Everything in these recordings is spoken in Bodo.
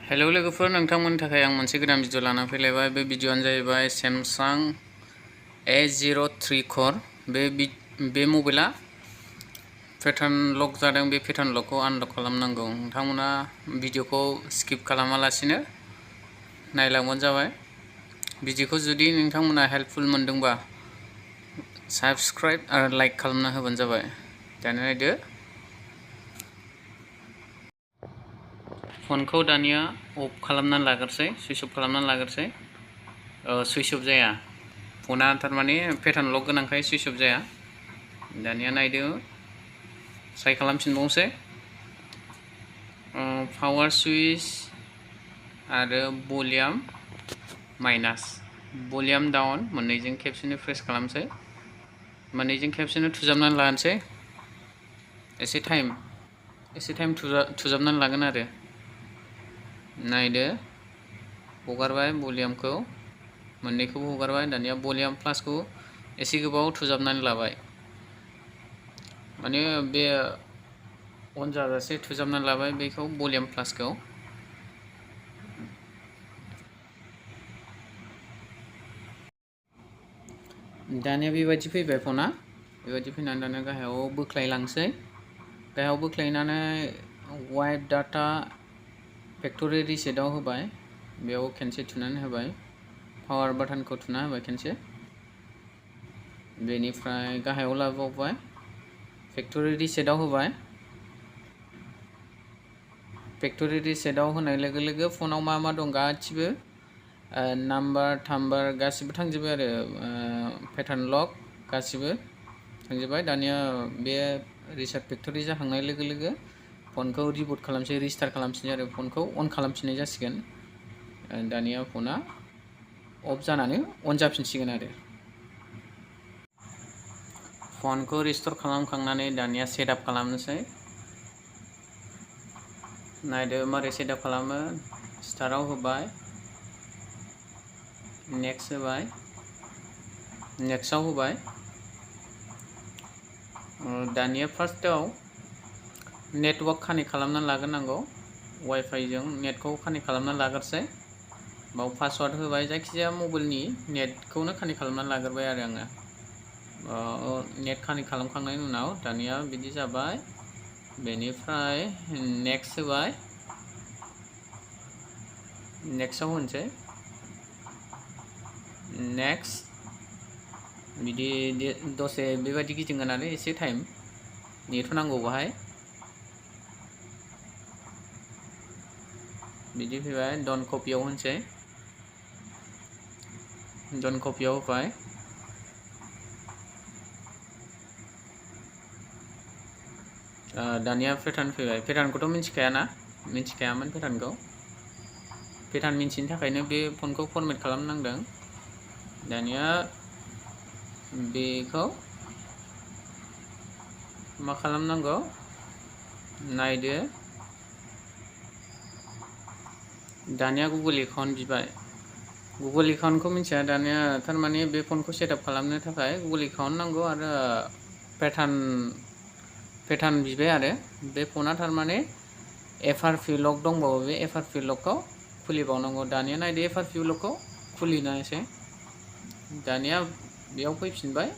हेलौ लोगोफोर, नोंथांमोननि थाखाय आं मोनसे गोदान भिडिअ लाना फैलायबाय। बे भिडिअआनो जाहैबाय सैमसां A03 Core। बे मबाइला पेटार्न लक जादों। बे पेटार्न लकखौ आनलक खालामनांगौ। नोंथांमोना भिडिअखौ स्किप खालामालासिनो नायलांबानो जाबाय। भिडिअखौ जुदि नोंथांमोना हेल्पफुल मोनदोंबा साबस्क्राइब आरो लाइक खालामना होबानो जाबाय। दानिया नायदो। फनखौ दानिया अफ खालामनानै लाग्रोसै, सुइच अफ खालामनानै लाग्रोसै। सुइच अफ जाया, फना थारमाने पेटार्न लक गोनांखाय सुइच अफ जाया। दानिया नायदो, ट्राइ खालामफिनबावनोसै। पावार सुइच आरो भलिउम माइनास, भलिउम डाउन मोननैजों खेबसेनो प्रेस खालामसै। मोननैजों खेबसेनो थुजाबनानै लानोसै। एसे टाइम थुजाबनानै लागोन आरो। नायदो, हगारबाय भलिउमखौ, मोननैखौबो हगारबाय। दानिया भलिउम प्लासखौ एसे गोबाव थुजाबनानै लाबाय। माने बे अन जाजासे थुजाबनानै लाबाय बेखौ, भलिउम प्लासखौ। दानिया बेबायदि फैबाय फना। बेबायदि फैनानै दानिया गाहायाव बोख्लायलांसै। गाहायाव बोख्लायनानै वाइप डाटा फेक्टरि रिसेटआव होबाय। बेयाव खेनसे थुनानै होबाय। पावार बाटनखौ थुना होबाय खेनसे। बेनिफ्राय गाहायाव लाबोबावबाय, फेक्टरि रिसेटआव होबाय। फेक्टरि रिसेटआव होनाय लोगो लोगो फनाव मा मा दं गासिबो नाम्बार थाम्बार गासिबो थांजोबो आरो। पेटार्न लक गासिबो थांजोब्बाय। दानिया बे रिसेट फेक्टरि जाखांनाय लोगो लोगो फनखौ रिबुट खालामसै, रिस्टार्ट खालामफिनो आरो। फनखौ अन खालामफिननाय जासिगोन। दानिया फना अफ जानानै अन जाफिनसिगोन आरो। फनखौ रिस्ट'र खालामखांनानै दानिया सेटआप खालामनोसै। नायदो मारै सेटआप खालामो। स्टार्टआव होबाय, नेक्स्ट होबाय, नेक्स्टआव होबाय। दानिया फार्स्टआव नेटवर्क कानेक्ट खालामनानै लाग्रोनांगौ। वाइफाइजों नेटखौ कानेक्ट खालामनानै लाग्रोसै। बाव पासवार्ड होबाय, जायखिजाया मबाइलनि नेटखौनो कानेक्ट खालामनानै लाग्रोबाय आरो आङो। नेट कानेक्ट खालामखांनायनि उनाव दानिया बिदि जाबाय। बेनिफ्राय नेक्स्ट होबाय, नेक्स्टआव होनोसै, नेक्स्ट। बिदि दसे बेबायदि गिदिंहोनानै एसे टाइम नेथ'नांगौ बाहाय। बिदि फैबाय। डन कपियाव होनोसै, डन कपियाव होबाय। दानिया पेटार्न फैबाय। पेटार्नखौथ' मिन्थिखायामोन पेटार्नखौ। पेटार्न मिन्थिनो थाखायनो बे फनखौ फरमेट खालामनांदों। दानिया बेखौ मा खालामनांगौ नायदो। दानिया गुगोल एकाउन्ट बिबाय। गुगोल एकाउन्टखौ मिन्थिया दानिया, थारमाने बे फनखौ सेटआप खालामनो थाखाय गुगोल एकाउन्ट नांगौ आरो पेटार्न बिबाय आरो। बे फना थारमाने FRP लक दंबावो, बे FRP लकखौ खुलिबावनांगौ। दानिया नायदो, FRP लकखौ खुलिनोसै। दानिया बेयाव फैफिनबाय,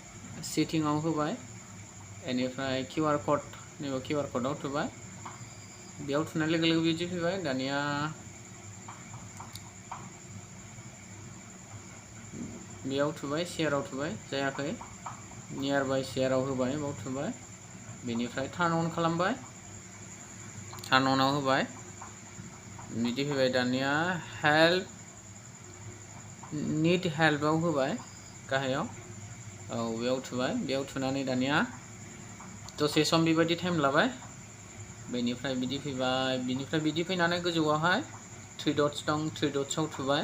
सेटिंआव होबाय। बेनिफ्राय QR कड, नैबे QR कडाव थुबाय। बेयाव थुनाय लोगो लोगो बिदि फैबाय। दानिया बेयाव थुबाय, शेयाराव थुबाय, जायाखै। नियार बाय शेयाराव होबाय, बाव थुबाय। बेनिफ्राय टार्न अन खालामबाय, टार्न अनाव होबाय। बिदि फैबाय। दानिया हेल्प, निड हेल्पआव होबाय गाहायाव। बेयाव थुबाय। बेयाव थुनानै दानिया दसे सम बेबायदि टाइम लाबाय। बेनिफ्राय बिदि फैबाय। बिनिफ्राय बिदि फैनानै गोजौआवहाय 3 डट्स दं, 3 डट्सआव थुबाय।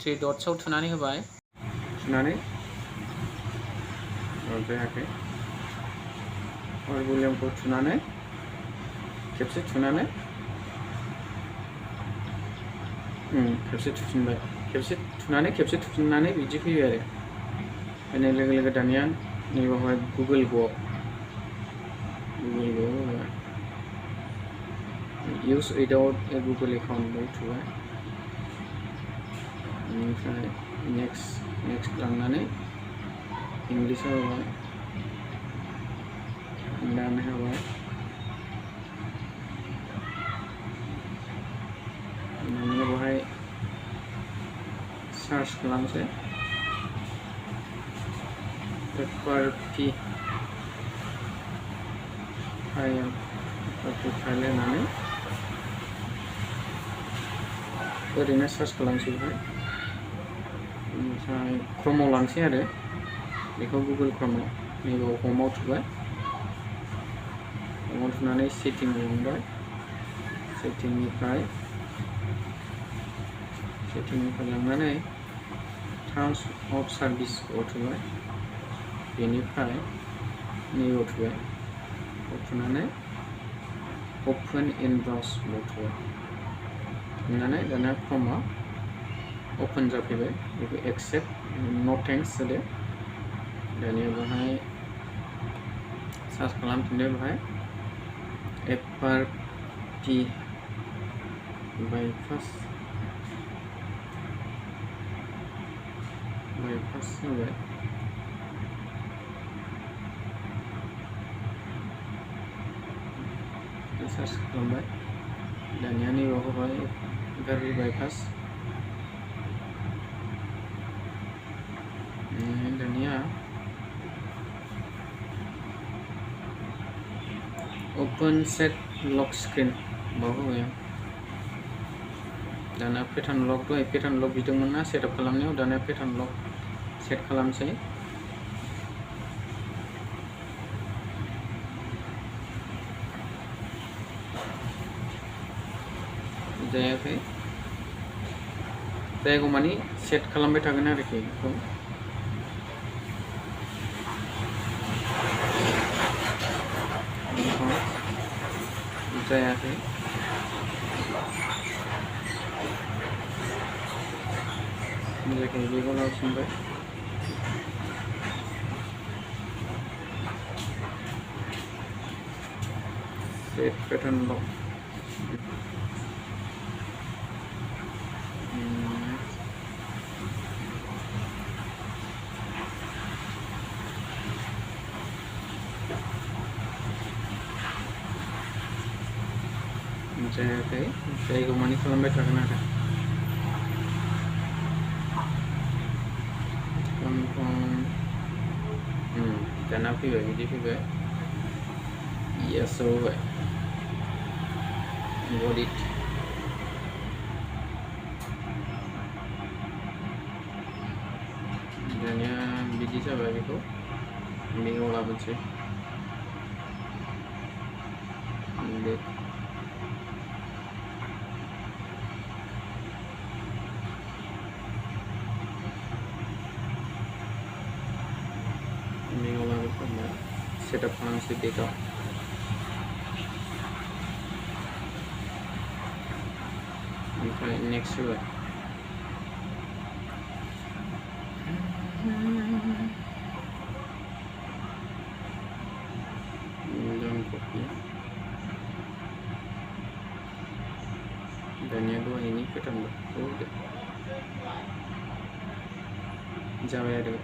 3 डट्सआव थुनानै होबाय। थुनानै जायाखै। भलिउमखौ थुनानै खेबसे थुनानै खेबसे थुफिनबाय। खेबसे थुनानै खेबसे थुफिननानै बिदि फैयो आरो। फैनाय लोगो लोगो दानिया नैबावहाय गुगोल ग'आव होबाय। use without a Google account बाव थुबाय ओमफ्राय नेक्स्ट लांनानै इंलिसाव होबाय दानो होबाय दानिया बेवहाय सार्च खालामसै FRP फाइल होनानै ओरैनो सार्च खालामसै बेवहाय ओमफ्राय क्रमाव लांसै आरो बेखौ गुगोल क्रमाव नैबेयाव हमाव थुबाय हमाव थुनानै सेटिंआव लांबाय सेटिंनिफ्राय लांनानै टार्म्स अफ सार्भिसआव थुबाय बेनिफ्राय नैबेयाव थुबाय थुनानै अपेन इन ब्राउजाराव थुबाय थुनानै दाना क्रमआ अपेन जाफैबाय बेखौ एक्सेप्ट नो थेंक्स होदो दानिया बेवहाय सार्च खालामफिनदो बेवहाय FRP बाइपास होबाय सार्च खालामबाय दानिया नैबेयाव होबाय गारि बाइपास दानिया ओपन सेट लक स्क्रिन बाव होबाय आं दाना पेटार्न लक दहाय पेटार्न लक बिदोंमोन ना सेटआप खालामनायाव दाना पेटार्न लक सेट खालामसै जायाखै जायागौमानि सेट खालामबाय थागोन आरोखि बेखौ जायाखै बेखौ लाफिनबाय सेट पेटार्न लक जायाखै जायगौमानि खालामबाय थागोन आरो दाना फैबाय बिदि फैबाय येसआव होबाय गट इट दानिया बिदि जाबाय बेखौ लाबोनोसै सेटआप खालामनोसै डेटआव ओमफ्राय नेक्स्ट होबाय दानिया दहायनि पेटार्नखौ होदो जाबाय आरो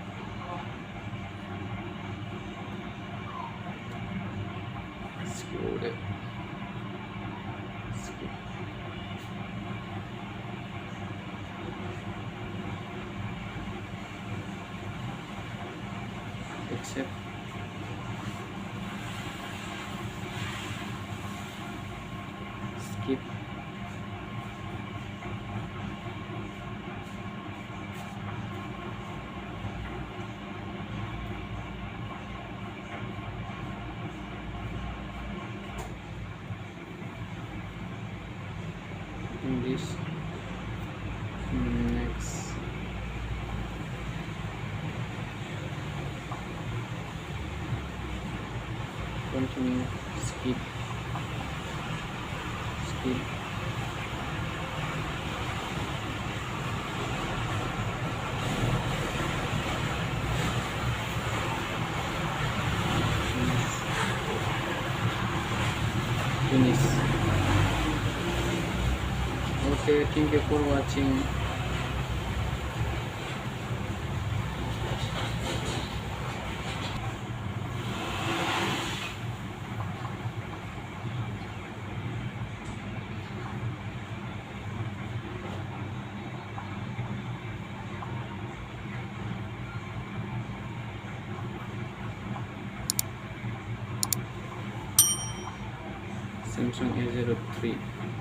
accept skip this next continue skip finish Okay, thank you for watching. Samsung A03.